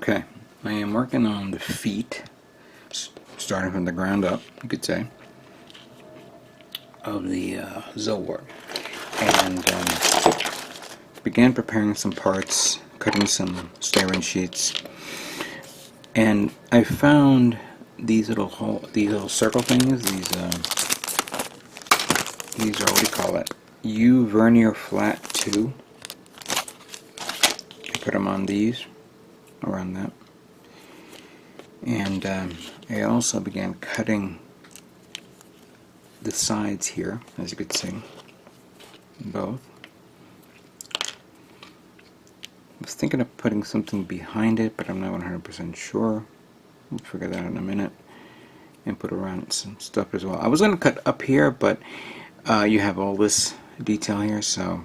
Okay, I am working on the feet, starting from the ground up, you could say, of the Zowart, and began preparing some parts, cutting some styrene sheets, and I found these little circle things. These are, what do you call it? U vernier flat 2. I put them on these, around that. And I also began cutting the sides here, as you could see, both. I was thinking of putting something behind it, but I'm not 100% sure. We'll figure that out in a minute. And put around some stuff as well. I was going to cut up here, but you have all this detail here, so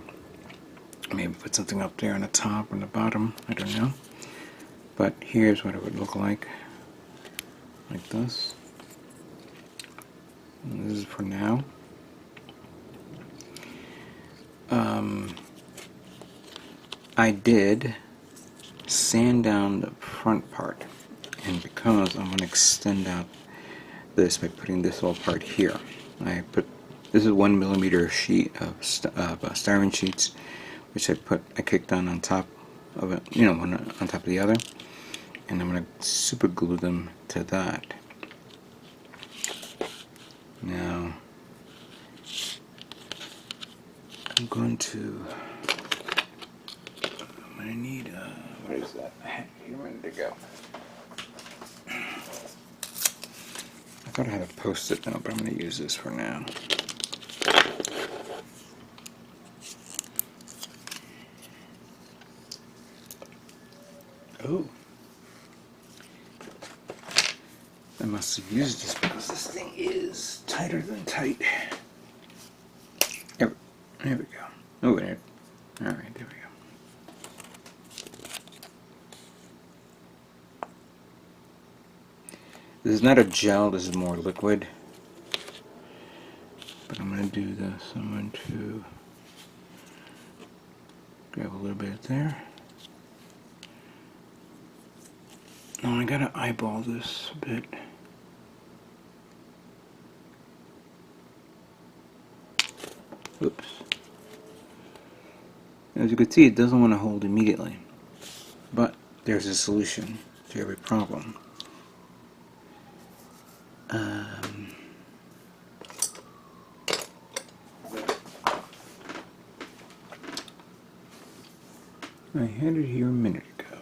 maybe put something up there on the top or on the bottom, I don't know. But here's what it would look like this. And this is for now. I did sand down the front part, and because I'm going to extend out this by putting this little part here, this is 1mm sheet of styrene sheets, which I kicked on top of it, one on top of the other, and I'm going to super glue them to that. Now I'm going to need what is that? I had it here a minute ago. I thought I had a post-it note, but I'm going to use this for now. Oh, I must have used this because this thing is tighter than tight. There we go. Oh, there. All right, there we go. This is not a gel, this is more liquid. But I'm going to do this. I'm going to grab a little bit there. Now I gotta eyeball this a bit. Oops. As you can see, it doesn't want to hold immediately. But there's a solution to every problem. I had it here a minute ago.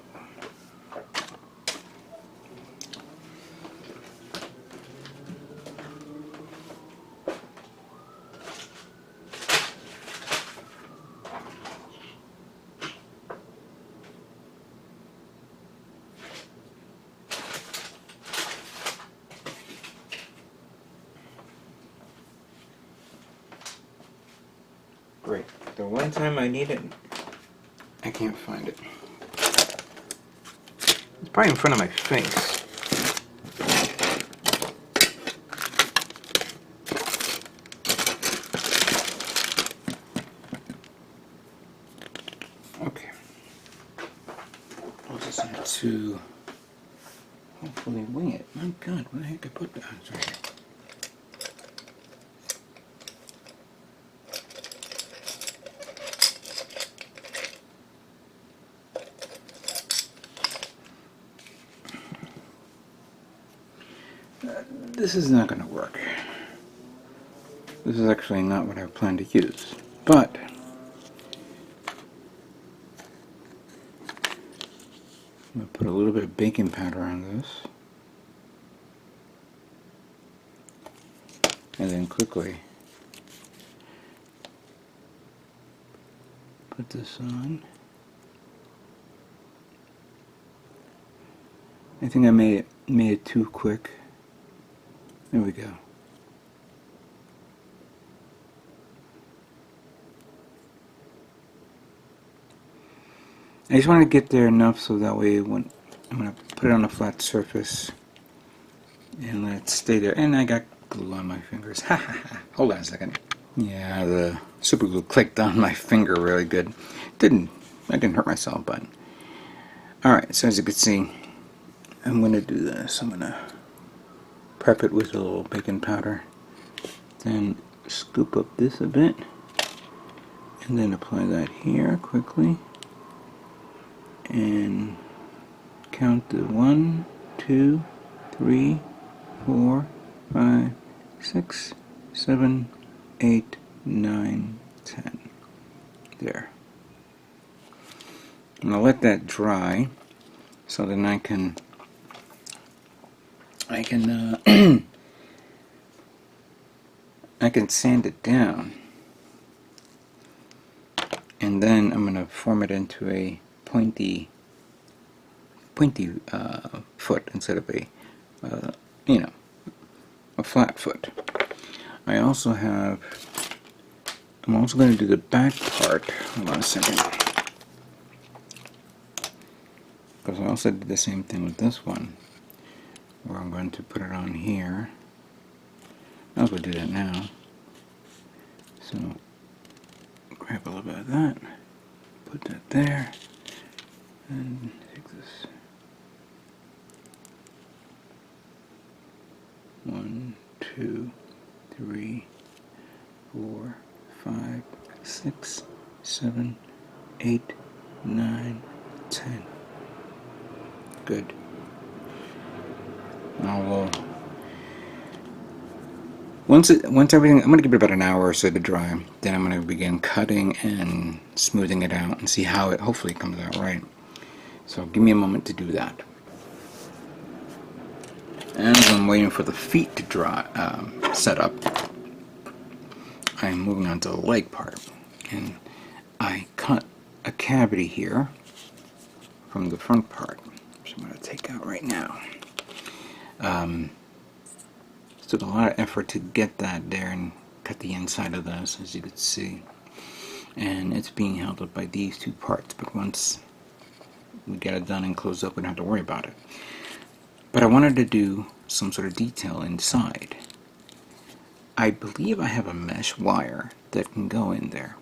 Great. The one time I need it, I can't find it. It's probably in front of my face. Okay. I'll just have to hopefully wing it. My God, where the heck I put that? It's right here. This is not going to work. This is actually not what I plan to use. But I'm going to put a little bit of baking powder on this. And then quickly put this on. I think I made it too quick. There we go. I just want to get there enough so that way when I'm going to put it on a flat surface and let it stay there. And I got glue on my fingers. Ha ha ha. Hold on a second. Yeah, the super glue clicked on my finger really good. I didn't hurt myself, but alright, so as you can see, I'm going to do this. I'm going to prep it with a little baking powder, then scoop up this a bit, and then apply that here quickly, and count the 1, 2, 3, 4, 5, 6, 7, 8, 9, 10. There. I'm going to let that dry so then I can I can sand it down, and then I'm going to form it into a pointy foot instead of a a flat foot. I'm also going to do the back part. Hold on a second, because I also did the same thing with this one, where I'm going to put it on here. I'll go do that now. So grab a little bit of that, put that there, and take this. 1, 2, 3, 4, 5, 6, 7, 8, 9, 10. Good. Now once everything, I'm going to give it about an hour or so to dry. Then I'm going to begin cutting and smoothing it out and see how it hopefully comes out right. So give me a moment to do that. As I'm waiting for the feet to dry, set up, I'm moving on to the leg part, and I cut a cavity here from the front part, which I'm going to take out right now. It took a lot of effort to get that there and cut the inside of this, as you can see, and it's being held up by these two parts, but once we get it done and closed up, we don't have to worry about it. But I wanted to do some sort of detail inside. I believe I have a mesh wire that can go in there,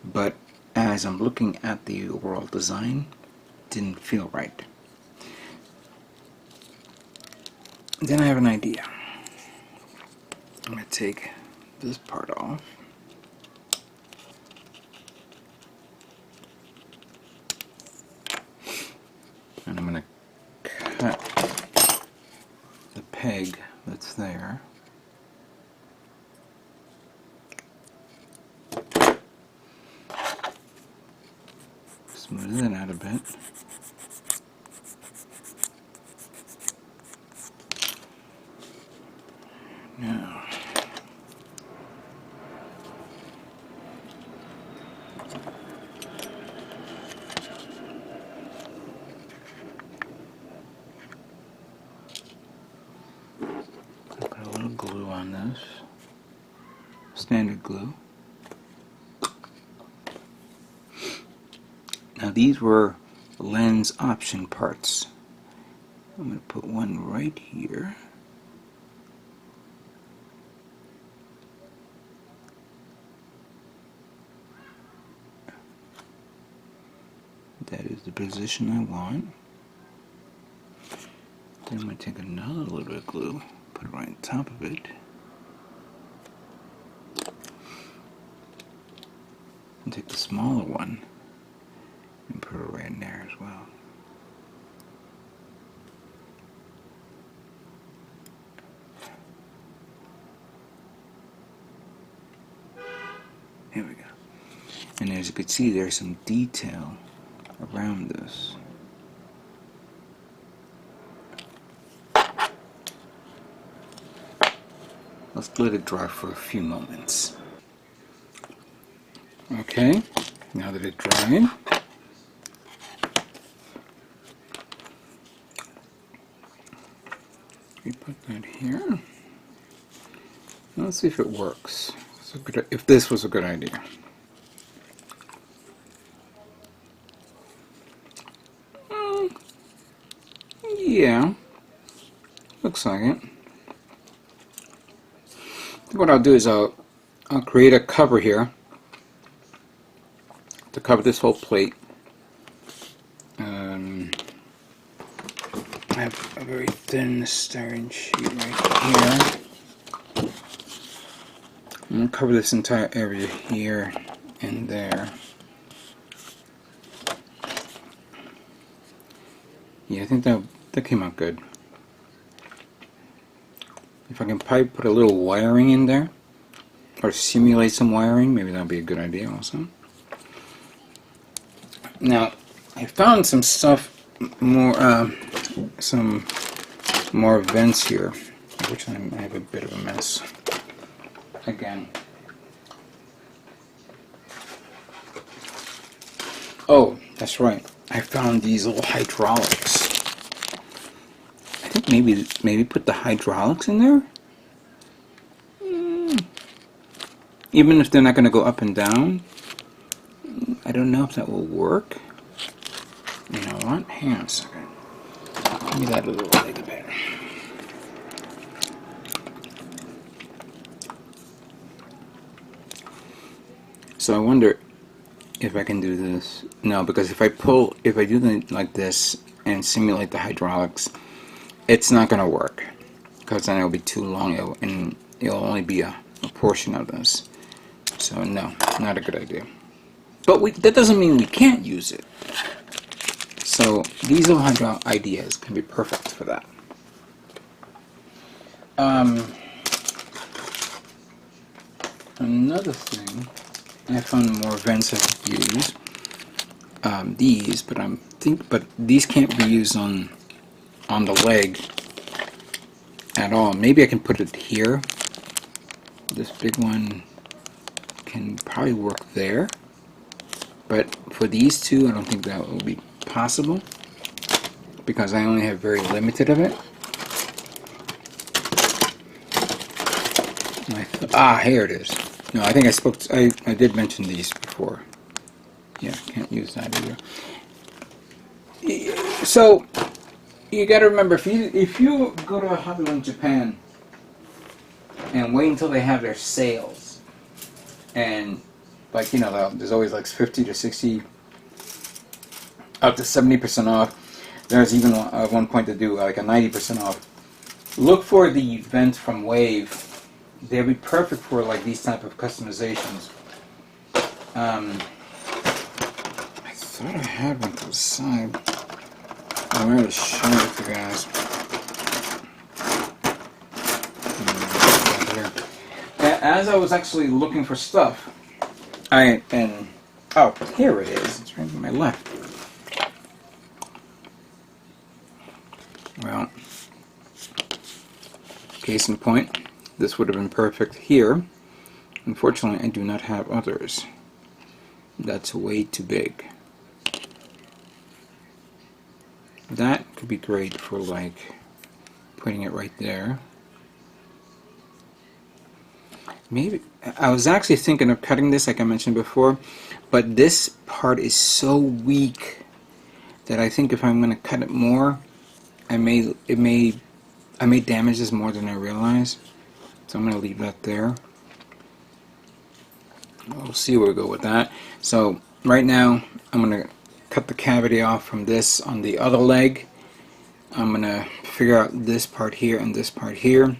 but as I'm looking at the overall design, it didn't feel right. Then I have an idea. I'm going to take this part off. And I'm going to cut the peg that's there. Smooth it out a bit. Now, put a little glue on this, standard glue. Now these were lens option parts. I'm going to put one right here. That is the position I want. Then I'm going to take another little bit of glue, put it right on top of it. And take the smaller one and put it right in there as well. Here we go. And as you can see, there's some detail around this. Let's let it dry for a few moments. Okay, now that it's dried, we put that here. Let's see if it works. If this was a good idea. Yeah, looks like it. What I'll do is I'll create a cover here to cover this whole plate. I have a very thin styrene sheet right here. I'm going to cover this entire area here and there. Yeah, I think that came out good. If I can probably put a little wiring in there, or simulate some wiring, maybe that would be a good idea also. Now, I found some stuff, some more vents here, which I have a bit of a mess. Again. Oh, that's right. I found these little hydraulics. I think maybe put the hydraulics in there? Even if they're not going to go up and down, I don't know if that will work. You know what? Hang on a second. Give me that a little bit. So I wonder if I can do this. No, because if I do it like this and simulate the hydraulics, it's not going to work. Because then it'll be too long and it'll only be a portion of this. So no, not a good idea. But that doesn't mean we can't use it. So these little hydraulic ideas can be perfect for that. Another thing, I found more vents I could use. These, but these can't be used on the leg at all. Maybe I can put it here. This big one can probably work there, but for these two I don't think that will be possible because I only have very limited of it. Here it is. No, I think I did mention these before. Yeah, can't use that either. So you got to remember, if you go to a Hobby in Japan and wait until they have their sales, and like, you know, there's always like 50 to 60 up to 70% off. There's even at one point to do like a 90% off. Look for the vent from Wave. They'll be perfect for like these type of customizations. I thought I had one to the side. I'm going to show it to you guys. As I was actually looking for stuff, here it is. It's right to my left. Well, case in point, this would have been perfect here. Unfortunately, I do not have others. That's way too big. That could be great for like putting it right there. Maybe I was actually thinking of cutting this, like I mentioned before, but this part is so weak that I think if I'm going to cut it more, I may damage this more than I realize. So I'm going to leave that there. We'll see where we go with that. So right now I'm going to cut the cavity off from this on the other leg. I'm going to figure out this part here and this part here.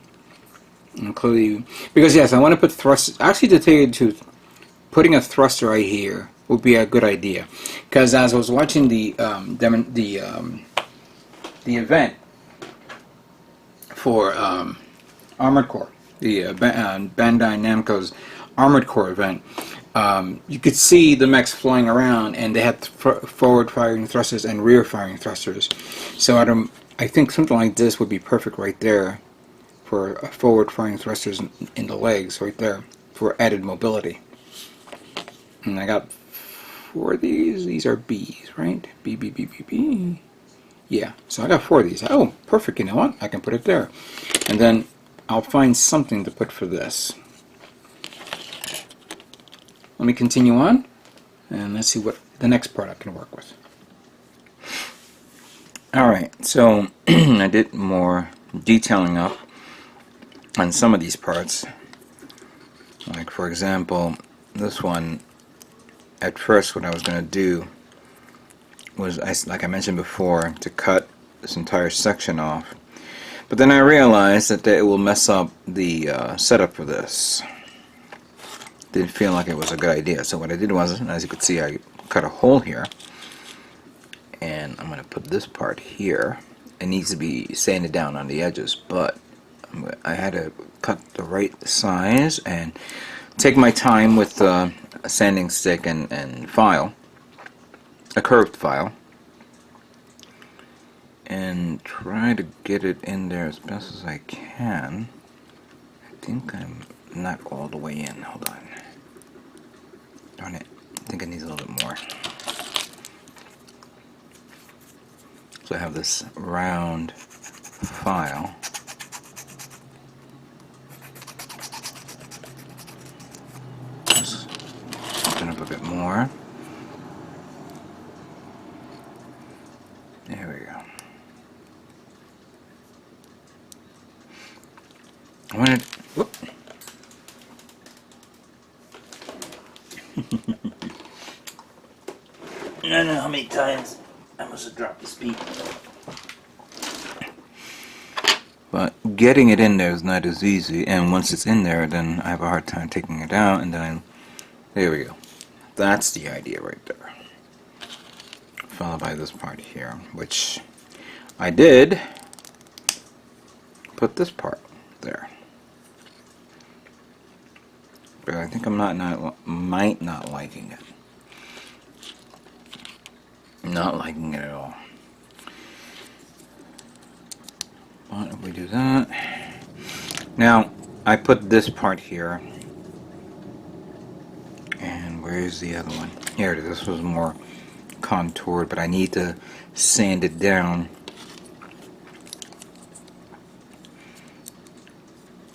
Including, because yes, I want to put thrusters. Actually, to tell you the truth, putting a thruster right here would be a good idea. Because as I was watching the event for Armored Core, the Bandai Namco's Armored Core event, you could see the mechs flying around, and they had forward firing thrusters and rear firing thrusters. So I think something like this would be perfect right there for forward firing thrusters in the legs right there for added mobility. And I got 4 of these. These are Bs, right? B. Yeah, so I got 4 of these. Oh, perfect. You know what? I can put it there. And then I'll find something to put for this. Let me continue on, and let's see what the next part I can work with. Alright, so I did more detailing up on some of these parts. Like, for example, this one, at first what I was going to do was, like I mentioned before, to cut this entire section off. But then I realized that it will mess up the setup for this. Didn't feel like it was a good idea. So what I did was, as you can see, I cut a hole here. And I'm going to put this part here. It needs to be sanded down on the edges, but I had to cut the right size and take my time with a sanding stick and file, a curved file, and try to get it in there as best as I can. I think I'm not all the way in. Hold on. Darn it. I think it needs a little bit more. So I have this round file. Just open up a bit more. There we go. I wanted. Whoop. I don't know how many times I must have dropped the speed. But getting it in there is not as easy, and once it's in there, then I have a hard time taking it out, and then there we go. That's the idea right there. Followed by this part here, which I did put this part there. But I think I'm might not liking it. Not liking it at all. But if we do that, now I put this part here, and where's the other one? Here it is. This was more contoured, but I need to sand it down.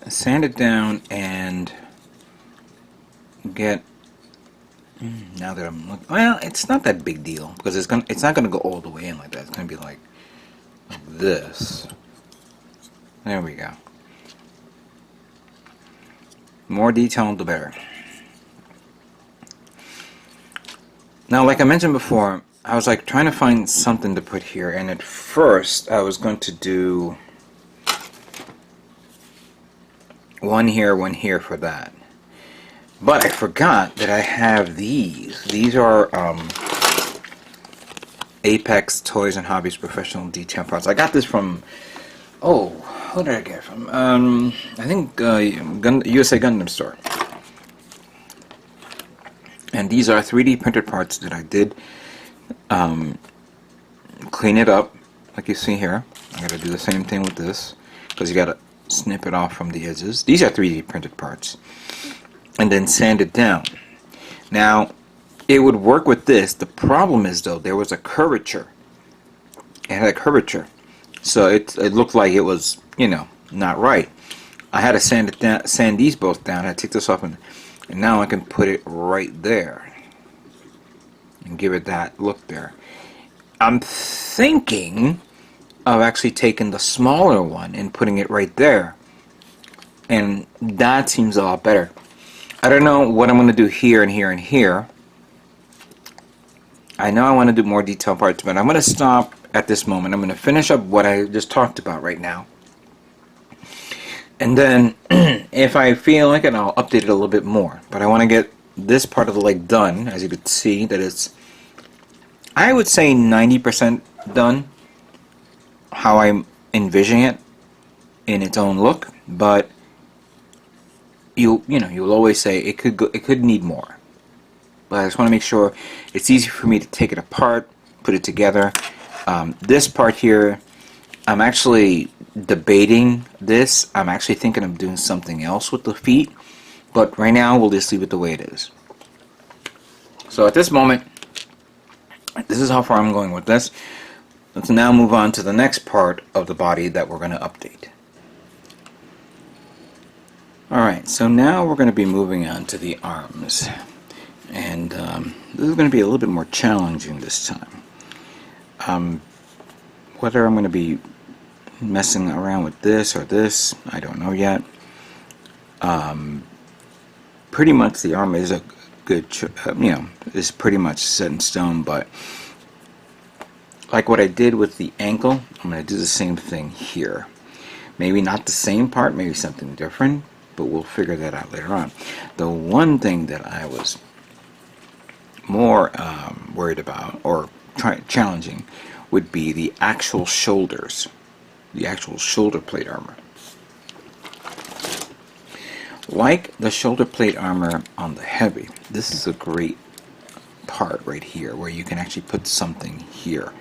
Sand it down and get. Now that I'm looking, well, it's not that big deal because it's not gonna go all the way in like that. It's gonna be like this. There we go. More detail, the better. Now, like I mentioned before, I was like trying to find something to put here, and at first I was going to do one here for that. But I forgot that I have these. These are Apex Toys and Hobbies Professional Detail Parts. I got this from, who did I get it from? I think USA Gundam Store. And these are 3D printed parts that I did clean it up, like you see here. I gotta do the same thing with this, because you gotta snip it off from the edges. These are 3D printed parts. And then sand it down. Now, it would work with this. The problem is, though, there was a curvature. It had a curvature. So it looked like it was, not right. I had to sand it down, sand these both down. I take this off, and now I can put it right there and give it that look there. I'm thinking of actually taking the smaller one and putting it right there, and that seems a lot better. I don't know what I'm going to do here and here and here. I know I want to do more detailed parts, but I'm going to stop at this moment. I'm going to finish up what I just talked about right now. And then, if I feel like it, I'll update it a little bit more. But I want to get this part of the leg done. As you can see, that it's, I would say 90% done, how I'm envisioning it in its own look. But you'll always say it could need more. But I just want to make sure it's easy for me to take it apart, put it together. This part here, I'm actually debating this. I'm actually thinking of doing something else with the feet, but right now we'll just leave it the way it is. So at this moment, this is how far I'm going with this. Let's now move on to the next part of the body that we're going to update. Alright, so now we're going to be moving on to the arms. And this is going to be a little bit more challenging this time. Whether I'm going to be messing around with this or this, I don't know yet. Pretty much the arm is a good, is pretty much set in stone, but like what I did with the ankle, I'm going to do the same thing here. Maybe not the same part, maybe something different, but we'll figure that out later on. The one thing that I was more worried about, or challenging, would be the actual shoulders, the actual shoulder plate armor. Like the shoulder plate armor on the Heavy, this is a great part right here where you can actually put something here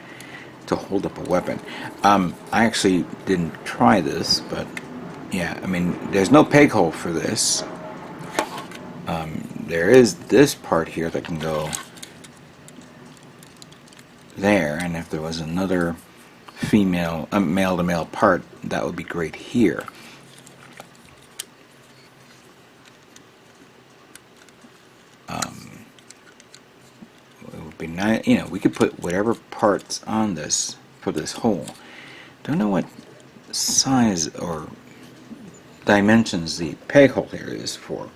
to hold up a weapon. I actually didn't try this, but yeah, I mean, there's no peg hole for this. There is this part here that can go there, and if there was another female, male to male part, that would be great here. It would be nice, you know, we could put whatever parts on this for this hole. Don't know what size or dimensions the peg hole here is for.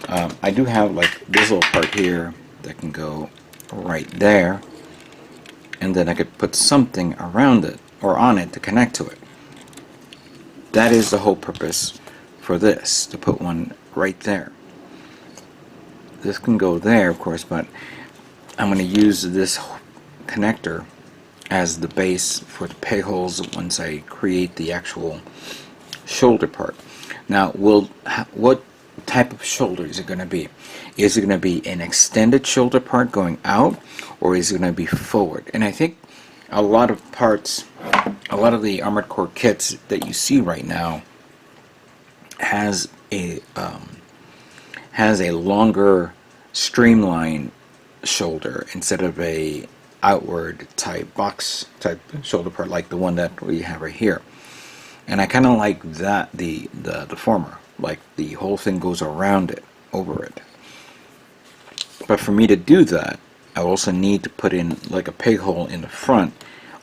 I do have like this little part here that can go right there, and then I could put something around it or on it to connect to it. That is the whole purpose for this, to put one right there. This can go there, of course, but I'm going to use this connector as the base for the peg holes once I create the actual shoulder part. Now, what type of shoulder is it going to be? Is it going to be an extended shoulder part going out, or is it going to be forward? And I think a lot of parts, a lot of the Armored Core kits that you see right now has a longer streamline shoulder instead of a outward type box type shoulder part like the one that we have right here. And I kind of like that, the former, like the whole thing goes around it, over it. But for me to do that, I also need to put in like a peg hole in the front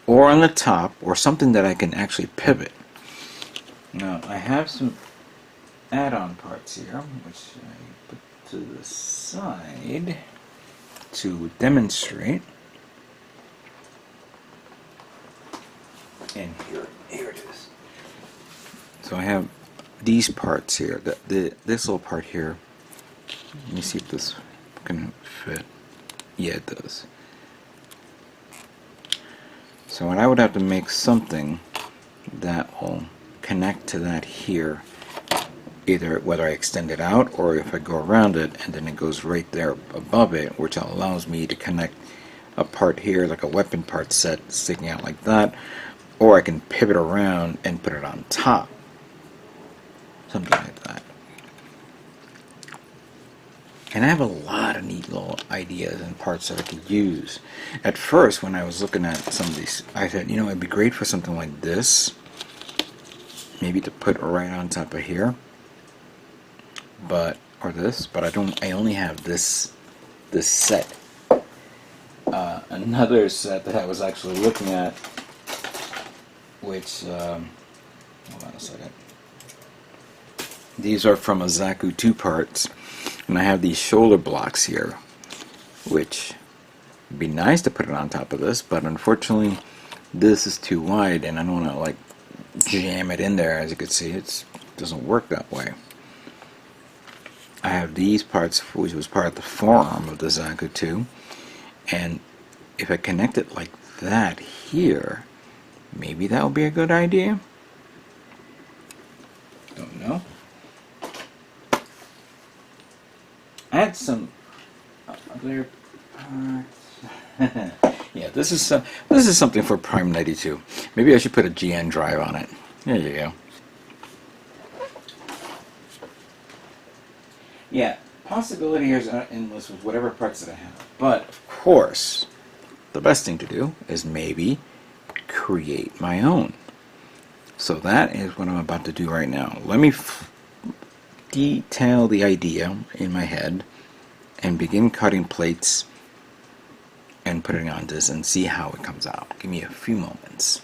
or on the top, or something that I can actually pivot. Now I have some add-on parts here, which I put to the side to demonstrate. And here it is. So I have these parts here. This little part here. Let me see if this can fit. Yeah, it does. So I would have to make something that will connect to that here, either whether I extend it out or if I go around it and then it goes right there above it, which allows me to connect a part here like a weapon part set sticking out like that, or I can pivot around and put it on top, something like that. And I have a lot of neat little ideas and parts that I could use. At first, when I was looking at some of these, I thought, you know, it'd be great for something like this, maybe to put right on top of here, but I only have this set. Another set that I was actually looking at, which hold on a second. These are from a Zaku 2 parts, and I have these shoulder blocks here, which would be nice to put it on top of this, but unfortunately this is too wide and I don't want to like jam it in there. As you can see, it doesn't work that way. I have these parts, which was part of the forearm of the Zaku 2, and if I connect it like that here, maybe that would be a good idea. Don't know. I had some other parts. Yeah, this is something for Prime 92. Maybe I should put a GN drive on it. There you go. Yeah, possibility here is endless with whatever parts that I have. But of course, the best thing to do is maybe create my own. So that is what I'm about to do right now. Let me detail the idea in my head and begin cutting plates and putting on this and see how it comes out. Give me a few moments.